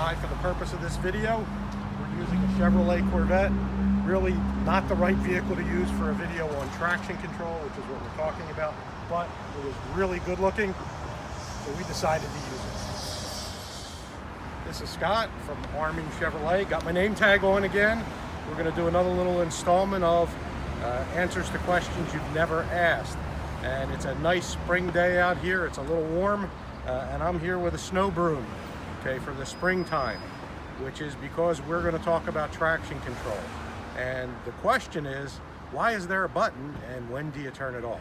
Hi, for the purpose of this video, we're using a Chevrolet Corvette. Really not the right vehicle to use for a video on traction control, which is what we're talking about, but it was really good looking, so we decided to use it. This is Scott from Arming Chevrolet. Got my name tag on again. We're going to do another little installment of answers to questions you've never asked. And it's a nice spring day out here. It's a little warm, and I'm here with a snow broom, okay, for the springtime, which is because we're going to talk about traction control. And the question is, why is there a button and when do you turn it off?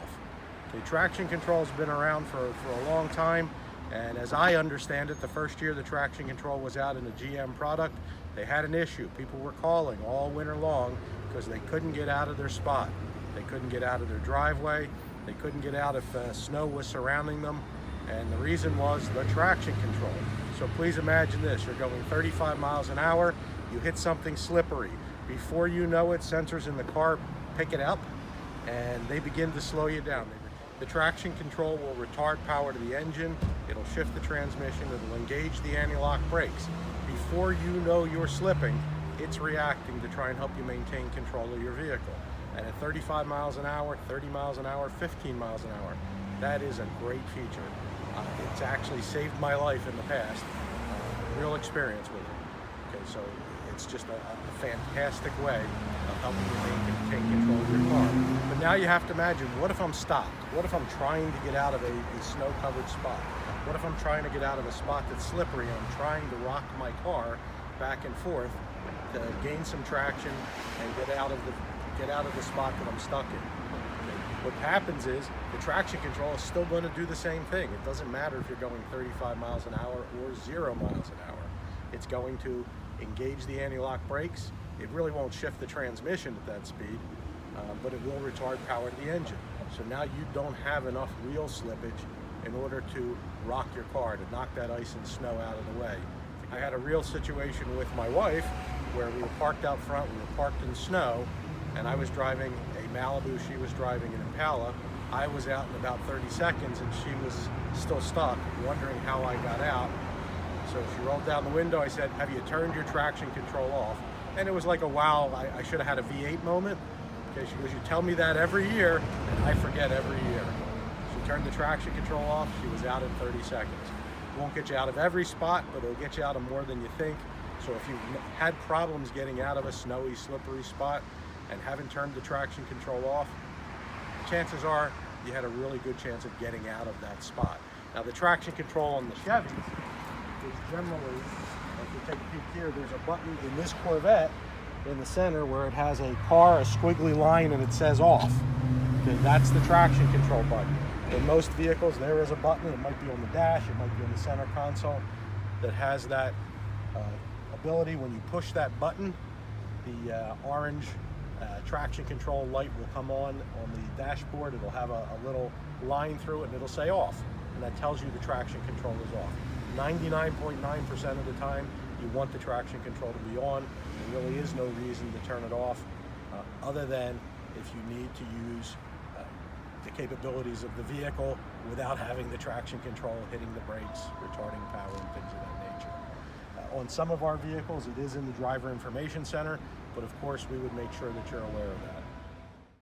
Okay, traction control has been around for a long time, and as I understand it, the first year the traction control was out in a GM product, they had an issue. People were calling all winter long because they couldn't get out of their spot. They couldn't get out of their driveway. They couldn't get out if snow was surrounding them, and the reason was the traction control. So please imagine this, you're going 35 miles an hour, you hit something slippery. Before you know it, sensors in the car pick it up and they begin to slow you down. The traction control will retard power to the engine, it'll shift the transmission, it'll engage the anti-lock brakes. Before you know you're slipping, it's reacting to try and help you maintain control of your vehicle. And at 35 miles an hour, 30 miles an hour, 15 miles an hour, that is a great feature. It's actually saved my life in the past. Real experience with it. Okay, so it's just a fantastic way of helping you maintain control of your car. But now you have to imagine, what if I'm stopped? What if I'm trying to get out of a snow-covered spot? What if I'm trying to get out of a spot that's slippery and I'm trying to rock my car back and forth to gain some traction and get out of the spot that I'm stuck in? What happens is the traction control is still going to do the same thing. It doesn't matter if you're going 35 miles an hour or 0 miles an hour. It's going to engage the anti-lock brakes. It really won't shift the transmission at that speed, but it will retard power to the engine. So now you don't have enough wheel slippage in order to rock your car, to knock that ice and snow out of the way. I had a real situation with my wife where we were parked out front, we were parked in snow, and I was driving a Malibu, she was driving an Impala. I was out in about 30 seconds and she was still stuck, wondering how I got out. So she rolled down the window, I said, "Have you turned your traction control off?" And it was like a wow, I should have had a V8 moment. Okay, she goes, "You tell me that every year, and I forget every year." She turned the traction control off, she was out in 30 seconds. Won't get you out of every spot, but it'll get you out of more than you think. So if you've had problems getting out of a snowy, slippery spot and haven't turned the traction control off, chances are you had a really good chance of getting out of that spot. Now the traction control on the Chevy is generally, if you take a peek here, there's a button in this Corvette in the center where it has a squiggly line and it says off. Okay, that's the traction control button. In most vehicles there is a button, it might be on the dash, it might be on the center console, that has that ability. When you push that button, the orange traction control light will come on the dashboard. It'll have a little line through it and it'll say off, and that tells you the traction control is off. 99.9% of the time you want the traction control to be on. There really is no reason to turn it off, other than if you need to use the capabilities of the vehicle without having the traction control hitting the brakes, retarding power, and things of that nature. On some of our vehicles, it is in the driver information center, but of course we would make sure that you're aware of that.